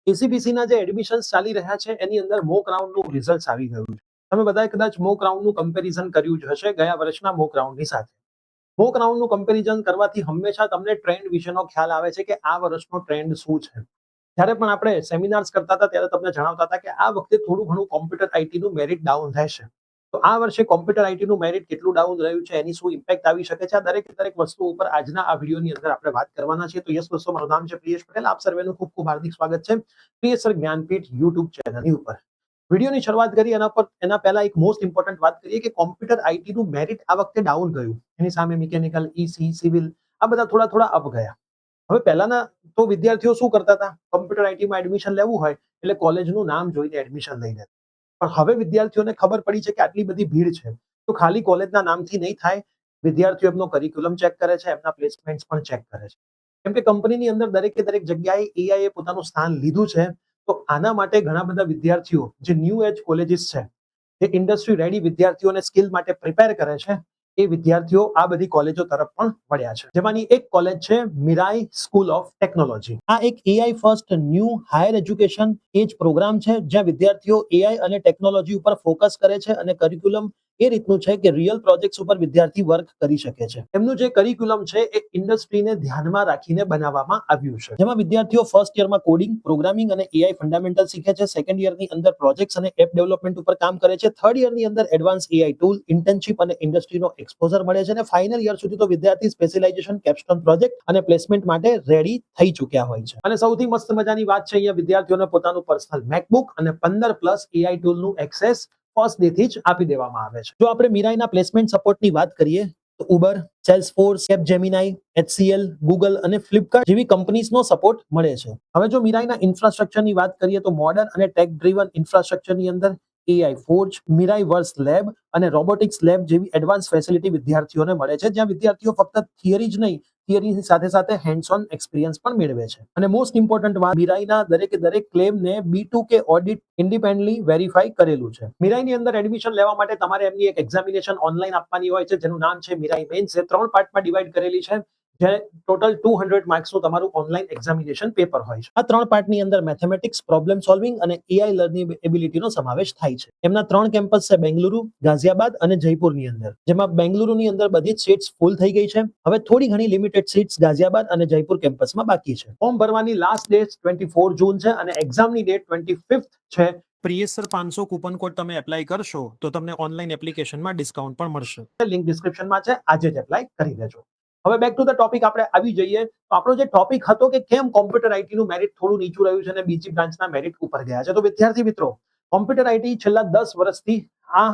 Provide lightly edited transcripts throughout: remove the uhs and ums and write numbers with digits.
SEBC ના જે admissions ચાલી રહ્યા છે એની અંદર મોક રાઉન્ડનું રિઝલ્ટ આવી ગયું છે. તમે બધાએ કદાચ મોક રાઉન્ડનું કમ્પેરિઝન કર્યું જ હશે ગયા વર્ષના મોક રાઉન્ડની સાથે. મોક રાઉન્ડનું કમ્પેરિઝન કરવાથી હંમેશા તમને ટ્રેન્ડ વિશેનો ખ્યાલ આવે છે કે આ વર્ષનો ટ્રેન્ડ શું છે. જ્યારે પણ આપણે સેમિનાર્સ કરતા હતા ત્યારે તમને જણાવતા હતા કે આ વખતે થોડું ઘણું કોમ્પ્યુટર આઈટીનું મેરિટ ડાઉન રહેશે. તો આ વર્ષે કોમ્પ્યુટર આઈટીનું મેરિટ કેટલું ડાઉન રહ્યું છે, એની શું ઇમ્પેક્ટ આવી શકે છે, આ દરેક વસ્તુ ઉપર આજના આ વિડીયોની અંદર આપણે વાત કરવાના છીએ. તો યસ દોસ્તો, મારું નામ છે પ્રિયેશ પટેલ. આપ સર્વેનું ખૂબ ખૂબ હાર્દિક સ્વાગત છે પ્રિયેશ સર જ્ઞાનપીઠ યુટ્યુબ ચેનલની ઉપર. વિડીયોની શરૂઆત કરી એના પહેલા એક મોસ્ટ ઇમ્પોર્ટન્ટ વાત કરીએ કે કોમ્પ્યુટર આઈટીનું મેરિટ આ વખતે ડાઉન ગયું. એની સામે મિકેનિકલ, ઈસી, સિવિલ આ બધા થોડા અપ ગયા. હવે પહેલાના તો વિદ્યાર્થીઓ શું કરતા હતા, કોમ્પ્યુટર આઈટીમાં એડમિશન લેવું હોય એટલે કોલેજનું નામ જોઈને એડમિશન લઈ લેતા. પણ હવે વિદ્યાર્થીઓને ખબર પડી છે કે આટલી બધી ભીડ છે તો ખાલી કોલેજના નામથી નહીં થાય. વિદ્યાર્થીઓ એમનો કરિક્યુલમ ચેક કરે છે, એમના પ્લેસમેન્ટ પણ ચેક કરે છે. કેમ કે કંપનીની અંદર દરેક જગ્યાએ એઆઈ એ પોતાનું સ્થાન લીધું છે. તો આના માટે ઘણા બધા વિદ્યાર્થીઓ જે ન્યૂ એજ કોલેજીસ છે, જે ઇન્ડસ્ટ્રી રેડી વિદ્યાર્થીઓને સ્કિલ માટે પ્રિપેર કરે છે, એ વિદ્યાર્થીઓ આ બધી કોલેજો તરફ પણ વળ્યા છે. જેમાંની એક કોલેજ છે મિરાઈ સ્કૂલ ઓફ ટેકનોલોજી. આ એક AI first new higher education age program છે જ્યાં વિદ્યાર્થીઓ એઆઈ અને ટેકનોલોજી ઉપર ફોકસ કરે છે અને કરિક્યુલમ એ રીતનું છે કે રિયલ પ્રોજેક્ટ્સ ઉપર વિદ્યાર્થી વર્ક કરી શકે છે. એમનું જે કરિક્યુલમ છે એ ઇન્ડસ્ટ્રીને ધ્યાનમાં રાખીને બનાવવામાં આવ્યું છે. જેમાં વિદ્યાર્થીઓ ફર્સ્ટ યરમાં કોડિંગ, પ્રોગ્રામિંગ અને એઆઈ ફંડામેન્ટલ શીખે છે. સેકન્ડ યરની અંદર પ્રોજેક્ટ્સ અને એપ ડેવલપમેન્ટ ઉપર કામ કરે છે. થર્ડ યરની અંદર એડવાન્સ એઆઈ ટૂલ, ઇન્ટર્નશિપ અને ઇન્ડસ્ટ્રીનો એક્સપોઝર મળે છે. અને ફાઇનલ યર સુધી તો વિદ્યાર્થી સ્પેશિયલાઇઝેશન, કેપ્સ્ટોન પ્રોજેક્ટ અને પ્લેસમેન્ટ માટે રેડી થઈ ચૂક્યા હોય છે. અને સૌથી મસ્ત મજાની વાત છે, અહીંયા વિદ્યાર્થીઓને પોતાનું પર્સનલ મેકબુક અને 15+ એઆઈ ટૂલનું એક્સેસ ફર્સ્ટ ડે થી જ આપી દેવામાં આવે છે. જો આપણે મિરાઈના પ્લેસમેન્ટ સપોર્ટની વાત કરીએ તો ઉબર, સેલ્સફોર્સ, કેપજેમિનાઈ, એચસીએલ, ગૂગલ અને ફ્લિપકાર્ટ જેવી કંપનીઝનો સપોર્ટ મળે છે. હવે જો મિરાઈના ઇન્ફ્રાસ્ટ્રક્ચરની વાત કરીએ તો મોડર્ન અને ટેક ડ્રીવન ઇન્ફ્રાસ્ટ્રક્ચરની અંદર એઆઈ ફોર્જ, મિરાઈ વર્સ લેબ અને રોબોટિક્સ લેબ જેવી એડવાન્સ ફેસિલિટી વિદ્યાર્થીઓને મળે છે, જ્યાં વિદ્યાર્થીઓ ફક્ત થિયરી જ નહીં, થિયરીની સાથે હેન્ડ્સ ઓન એક્સપિરિયન્સ પણ મેળવે છે. અને મોસ્ટ ઇમ્પોર્ટન્ટ વાત, મિરાઈના દરેક ક્લેમને B2K ઓડિટ ઇન્ડિપેન્ડન્ટલી વેરીફાઈ કરેલું છે. મિરાઈની અંદર એડમિશન લેવા માટે તમારે એમની એક એક્ઝામિનેશન ઓનલાઈન આપવાની હોય છે, જેનું નામ છે મિરાઈ મેન્સ. એ 3 પાર્ટમાં ડિવાઈડ કરેલી છે, જે ટોટલ 200 માર્ક્સનું તમારું ઓનલાઈન એક્ઝામિનેશન પેપર હોય છે. આ 3 પાર્ટની અંદર મેથેમેટિક્સ, પ્રોબ્લેમ સોલ્વિંગ અને એઆઈ લર્નિંગ એબિલિટીનો સમાવેશ થાય છે. એમના 3 કેમ્પસ છે બેંગલુરુ, ગાઝિયાબાદ અને જયપુરની અંદર. જેમાં બેંગલુરુની અંદર બધી જ સીટ્સ ફૂલ થઈ ગઈ છે. હવે થોડી ઘણી લિમિટેડ સીટ્સ ગાઝિયાબાદ અને જયપુર કેમ્પસમાં બાકી છે. ફોર્મ ભરવાની લાસ્ટ ડેટ 24 જૂન છે અને એક્ઝામની ડેટ 25 છે. પ્રિયેશ સર 500 કૂપન કોડ તમે એપ્લાય કરશો તો તમને ઓનલાઈન એપ્લિકેશનમાં ડિસ્કાઉન્ટ પણ મળશે. લિંક ડિસ્ક્રિપ્શનમાં છે, આજે જ એપ્લાય કરી દેજો. હવે બેક ટુ ધ ટોપિક આપણે આવી જઈએ તો આપણો જે ટોપિક હતો કે કેમ કોમ્પ્યુટર આઈટીનું મેરિટ થોડું નીચું રહ્યું છે અને બીજી બ્રાન્ચના મેરિટ ઉપર ગયા છે. તો વિદ્યાર્થી મિત્રો, કોમ્પ્યુટર આઈટી છેલ્લા 10 વર્ષથી આ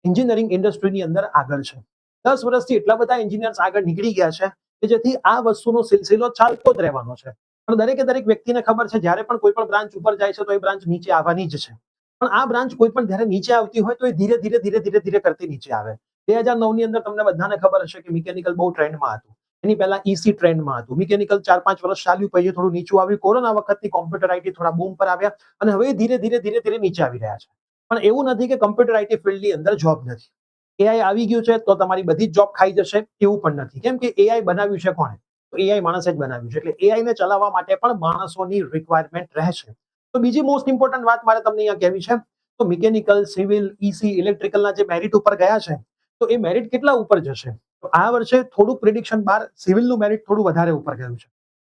એન્જિનિયરિંગ ઇન્ડસ્ટ્રીની અંદર આગળ છે. 10 વર્ષથી એટલા બધા એન્જિનિયર્સ આગળ નીકળી ગયા છે કે જેથી આ વસ્તુનો સિલસિલો ચાલતો જ રહેવાનો છે. પણ દરેક વ્યક્તિને ખબર છે જ્યારે પણ કોઈ પણ બ્રાન્ચ ઉપર જાય છે તો એ બ્રાન્ચ નીચે આવવાની જ છે. પણ આ બ્રાન્ચ કોઈ પણ જ્યારે નીચે આવતી હોય તો એ ધીરે કરતી નીચે આવે. 2009 ની અંદર તમને બધાને ખબર હશે કે મિકેનિકલ બહુ ટ્રેન્ડમાં હતું. એની પહેલા ઈસી ટ્રેન્ડમાં હતું. મિકેનિકલ 4-5 વર્ષ ચાલ્યું, પછી થોડું નીચું આવ્યું. કોરોના વખતથી કોમ્પ્યુટર આઈટી થોડા બૂમ પર આવ્યા અને હવે ધીરે નીચે આવી રહ્યા છે. પણ એવું નથી કે કોમ્પ્યુટર આઈટી ફિલ્ડની અંદર જોબ નથી. એઆઈ આવી ગયું છે તો તમારી બધી જ જોબ ખાઈ જશે એવું પણ નથી. કેમ કે એઆઈ બનાવ્યું છે કોણે? તો એઆઈ માણસે જ બનાવ્યું છે. એટલે એઆઈ ને ચલાવવા માટે પણ માણસોની રિક્વાયરમેન્ટ રહેશે. તો બીજી મોસ્ટ ઇમ્પોર્ટન્ટ વાત મારે તમને અહીંયા કહેવી છે, તો મિકેનિકલ, સિવિલ, ઈસી, ઇલેક્ટ્રિકલના જે મેરિટ ઉપર ગયા છે તો એ મેરિટ કેટલા ઉપર જશે? તો આ વર્ષે થોડુંક પ્રિડિક્શન બાર સિવિલનું મેરિટ થોડું વધારે ઉપર ગયું છે.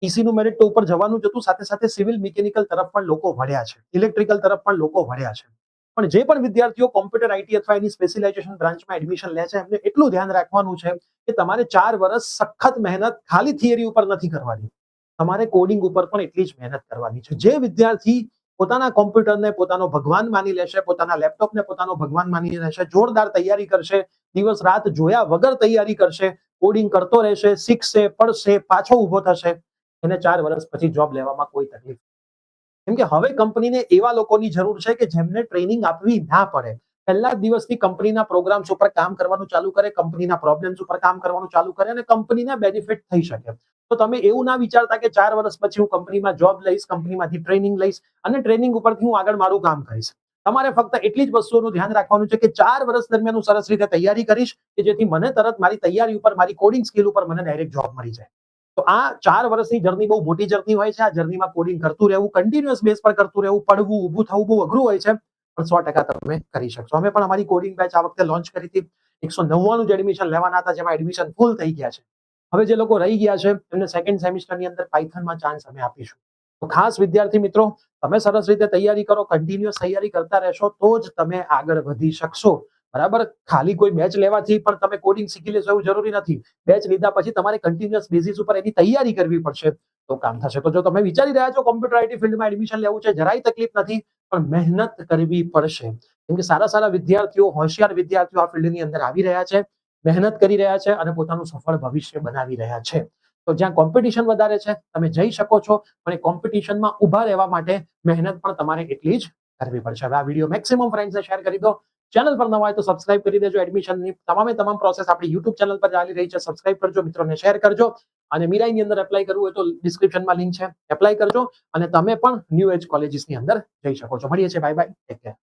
ઈસીનું મેરિટ તો ઉપર જવાનું જ હતું, સાથે સિવિલ, મિકેનિકલ તરફ પણ લોકો વળ્યા છે, ઇલેક્ટ્રિકલ તરફ પણ લોકો વળ્યા છે. પણ જે પણ વિદ્યાર્થીઓ કોમ્પ્યુટર આઈટી અથવા એની સ્પેશિયલાઇઝેશન બ્રાન્ચમાં એડમિશન લે છે એમને એટલું ધ્યાન રાખવાનું છે કે તમારે 4 વર્ષ સખત મહેનત ખાલી થિયરી ઉપર નથી કરવાની. તમારે કોડિંગ ઉપર પણ એટલી જ મહેનત કરવાની છે. જે વિદ્યાર્થી પોતાના કોમ્પ્યુટરને પોતાનો ભગવાન માની લેશે, પોતાના લેપટોપને પોતાનો ભગવાન માની લેશે, જોરદાર તૈયારી કરશે, દિવસ રાત જોયા વગર તૈયારી કરશે, કોડિંગ કરતો રહેશે, શીખશે, પડશે, પાછો ઉભો થશે, એને 4 વર્ષ પછી જોબ લેવામાં કોઈ તકલીફ. કેમ કે હવે કંપનીને એવા લોકોની જરૂર છે કે જેમને ટ્રેનિંગ આપવી ના પડે. પહેલા જ દિવસથી કંપનીના પ્રોગ્રામ્સ ઉપર કામ કરવાનું ચાલુ કરે, કંપનીના પ્રોબ્લેમ્સ ઉપર કામ કરવાનું ચાલુ કરે અને કંપનીને બેનિફિટ થઈ શકે. તો તમે એવું ના વિચારતા કે 4 વર્ષ પછી હું કંપનીમાં જોબ લઈશ, કંપનીમાંથી ટ્રેનિંગ લઈશ અને ટ્રેનિંગ ઉપરથી હું આગળ મારું કામ કરીશ. તમારે ફક્ત એટલી જ વસ્તુઓનું ધ્યાન રાખવાનું છે કે 4 વર્ષ દરમિયાન હું સરસ રીતે તૈયારી કરીશ કે જેથી મને તરત મારી તૈયારી ઉપર, મારી કોડિંગ સ્કિલ ઉપર મને ડાયરેક્ટ જોબ મળી જાય. તો આ 4 વર્ષની જર્ની બહુ મોટી જર્ની હોય છે. આ જર્નીમાં કોડિંગ કરતું રહેવું, કન્ટિન્યુઅસ બેઝ પર કરતું રહેવું, પડવું, ઊભું થવું બહુ અઘરું હોય છે, પણ 100% તમે કરી શકશો. અમે પણ અમારી કોડિંગ બેચ આ વખતે લોન્ચ કરી હતી. 199 જ એડમિશન લેવાના હતા, જેમાં એડમિશન ફૂલ થઈ ગયા છે. હવે જે લોકો રહી ગયા છે એમને સેકન્ડ સેમિસ્ટરની અંદર પાયથનમાં ચાન્સ અમે આપીશું. તો ખાસ વિદ્યાર્થી મિત્રો, તમે સરસ રીતે તૈયારી કરો, કન્ટિન્યુઅસ તૈયારી કરતા રહેશો તો જ તમે આગળ વધી શકશો. બરાબર? ખાલી કોઈ બેચ લેવાથી પણ તમે કોડિંગ શીખી લેશો એવું જરૂરી નથી. બેચ લીધા પછી તમારે કન્ટિન્યુઅસ બેઝિસ ઉપર એની તૈયારી કરવી પડશે તો કામ થશે. તો જો તમે વિચારી રહ્યા છો કોમ્પ્યુટર આઈટી ફિલ્ડમાં એડમિશન લેવું છે, જરાય તકલીફ નથી, પણ મહેનત કરવી પડશે. કેમ કે સારા સારા વિદ્યાર્થીઓ, હોશિયાર વિદ્યાર્થીઓ આ ફિલ્ડની અંદર આવી રહ્યા છે, મહેનત કરી રહ્યા છે અને પોતાનું સફળ ભવિષ્ય બનાવી રહ્યા છે. તો જ્યાં કોમ્પિટિશન વધારે છે તમે જઈ શકો છો, પણ એ કોમ્પિટિશનમાં ઊભા રહેવા માટે મહેનત પણ તમારે એટલી જ કરવી પડશે. હવે આ વિડીયો મેક્સિમમ ફ્રેન્ડ્સને શેર કરી દો. ચેનલ પર નવા હોય તો સબસ્ક્રાઇબ કરી દેજો. એડમિશનની તમામ પ્રોસેસ આપણી યુટ્યુબ ચેનલ પર ચાલી રહી છે. સબસ્ક્રાઇબ કરજો, મિત્રોને શેર કરજો. અને મીરાઈની અંદર એપ્લાય કરવું હોય તો ડિસ્ક્રિપ્શનમાં લિંક છે, એપ્લાય કરજો અને તમે પણ ન્યૂ એજ કોલેજીસની અંદર જઈ શકો છો. મળીએ છીએ. Bye bye, take care.